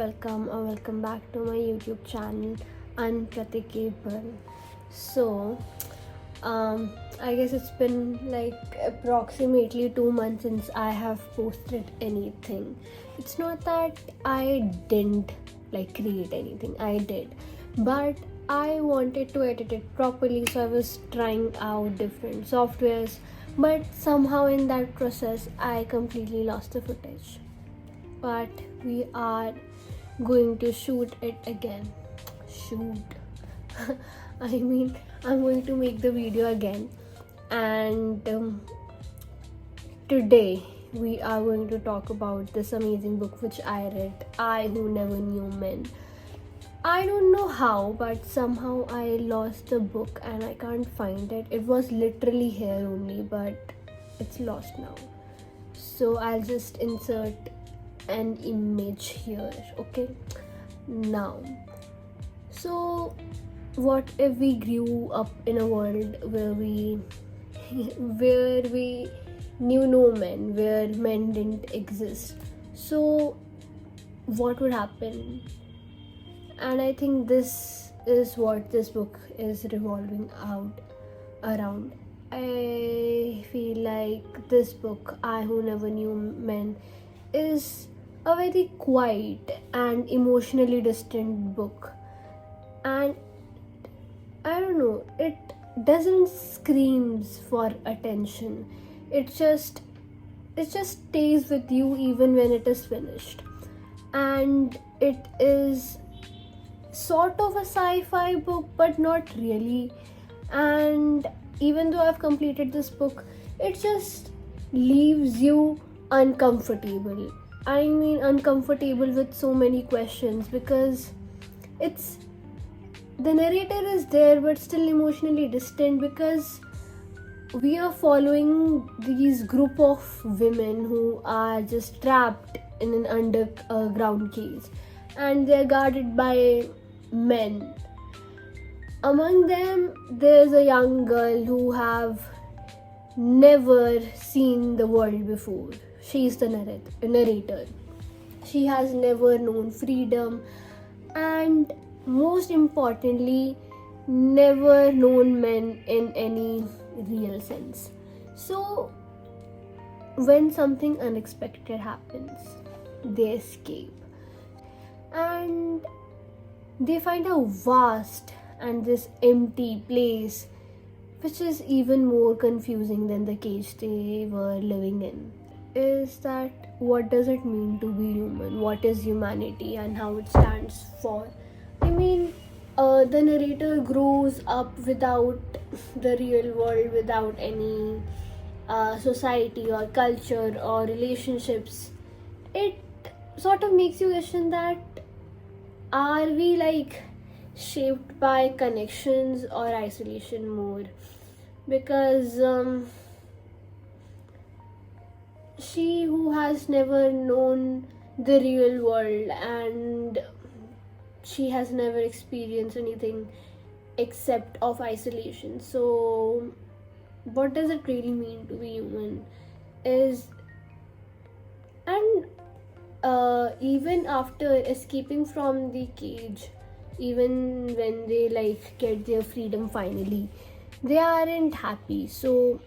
welcome or welcome back to my YouTube channel Unpratikable. So, I guess it's been like approximately 2 months since I have posted anything. It's not that I didn't create anything, I did, but I wanted to edit it properly, so I was trying out different softwares, but somehow in that process I completely lost the footage. But we are going to shoot it again. I'm going to make the video again, and today we are going to talk about this amazing book which I read, I Who Never Knew Men. I don't know how, but somehow I lost the book and I can't find it. It was literally here only, but it's lost now. So I'll just insert an image here, okay? Now, so what if we grew up in a world where we knew no men, where men didn't exist? So what would happen? And I think this is what this book is revolving around. I feel like this book, I Who Never Knew Men, is a very quiet and emotionally distant book. And I don't know, it doesn't screams for attention. It just stays with you even when it is finished. And it is sort of a sci-fi book, but not really. And even though I've completed this book, it just leaves you uncomfortable. I mean, uncomfortable with so many questions, because the narrator is there but still emotionally distant, because we are following these group of women who are just trapped in an underground cage, and they're guarded by men. Among them, there's a young girl who have never seen the world before. She's the narrator. She has never known freedom, and most importantly, never known men in any real sense. So when something unexpected happens, they escape, and they find a vast and this empty place, which is even more confusing than the cage they were living in. Is that what does it mean to be human? What is humanity and how it stands for? I mean, the narrator grows up without the real world, without any society or culture or relationships. It sort of makes you question that, are we shaped by connections or isolation more? Because she who has never known the real world, and she has never experienced anything except of isolation. So what does it really mean to be human? And even after escaping from the cage, even when they get their freedom finally, they aren't happy. So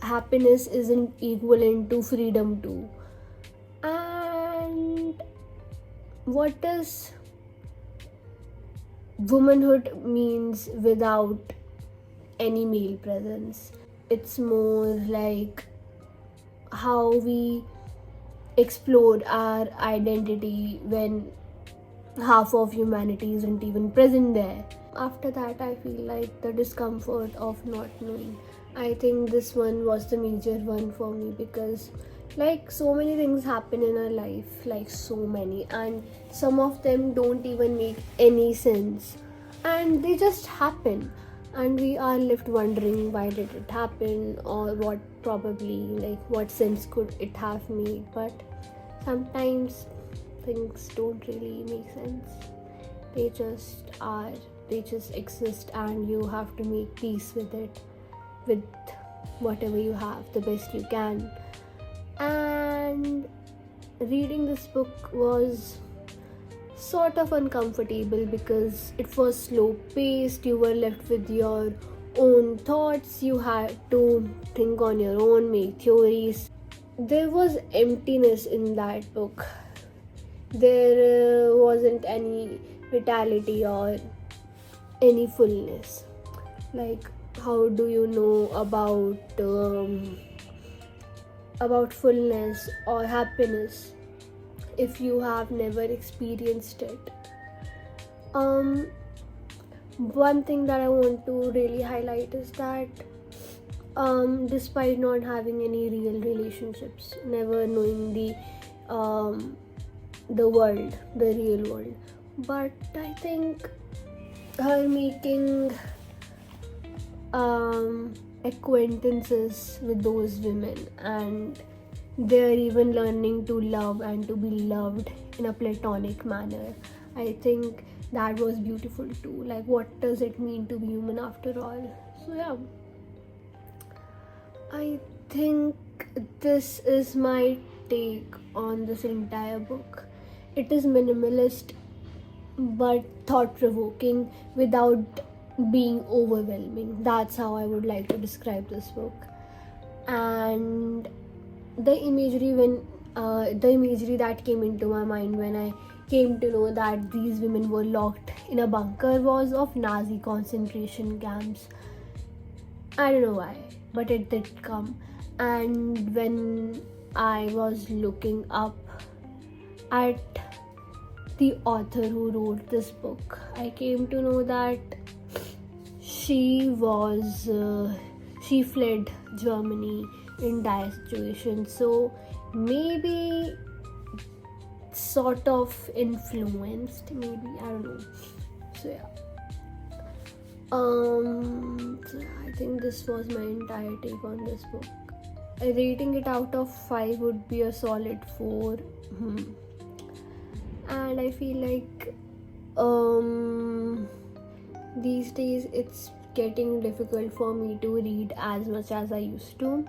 happiness isn't equivalent to freedom too. And what does womanhood means without any male presence? It's more like how we explore our identity when half of humanity isn't even present there. After that, I feel like the discomfort of not knowing. I think this one was the major one for me, because so many things happen in our life, so many, and some of them don't even make any sense, and they just happen, and we are left wondering why did it happen, or what sense could it have made. But sometimes things don't really make sense. They just are, they just exist, and you have to make peace with it, with whatever you have, the best you can. And reading this book was sort of uncomfortable because it was slow paced. You were left with your own thoughts, you had to think on your own, make theories. There was emptiness in that book. There wasn't any vitality or any fullness. Like, how do you know about fullness or happiness if you have never experienced it? One thing that I want to really highlight is that despite not having any real relationships, never knowing the world, the real world, but I think her making acquaintances with those women, and they're even learning to love and to be loved in a platonic manner. I think that was beautiful too. Like, what does it mean to be human after all? So yeah, I think this is my take on this entire book. It is minimalist but thought-provoking without being overwhelming. That's how I would like to describe this book. And the imagery that came into my mind when I came to know that these women were locked in a bunker was of Nazi concentration camps. I don't know why, but it did come. And when I was looking up at the author who wrote this book, I came to know that she fled Germany in dire situations. So maybe sort of influenced, maybe, I don't know. So yeah. I think this was my entire take on this book. Rating it out of 5 would be a solid 4. And I feel like these days it's getting difficult for me to read as much as I used to,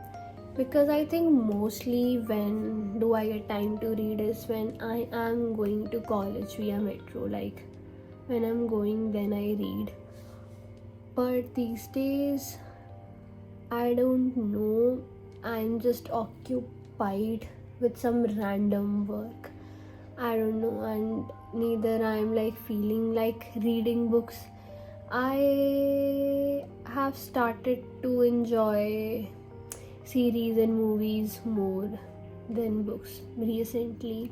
because I think mostly when do I get time to read is when I am going to college via metro. Like, when I'm going, then I read. But these days, I don't know, I'm just occupied with some random work. I don't know, and neither I'm like feeling like reading books. I have started to enjoy series and movies more than books recently.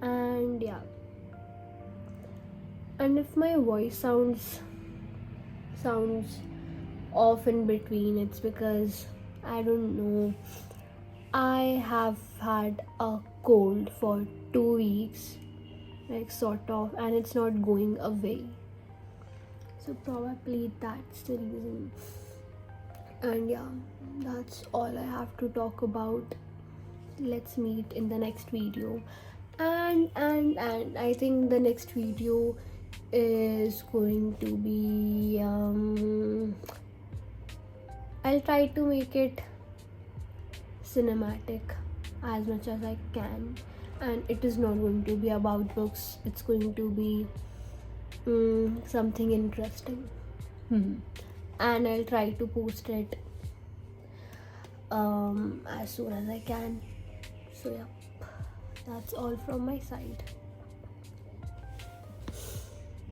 And yeah. And if my voice sounds off in between, it's because I don't know. I have had a cold for 2 weeks, like sort of, and it's not going away. So probably that's the reason. And yeah, that's all I have to talk about. Let's meet in the next video. And I think the next video is going to be I'll try to make it cinematic as much as I can, and it is not going to be about books. It's going to be something interesting. And I'll try to post it as soon as I can. So yeah, that's all from my side.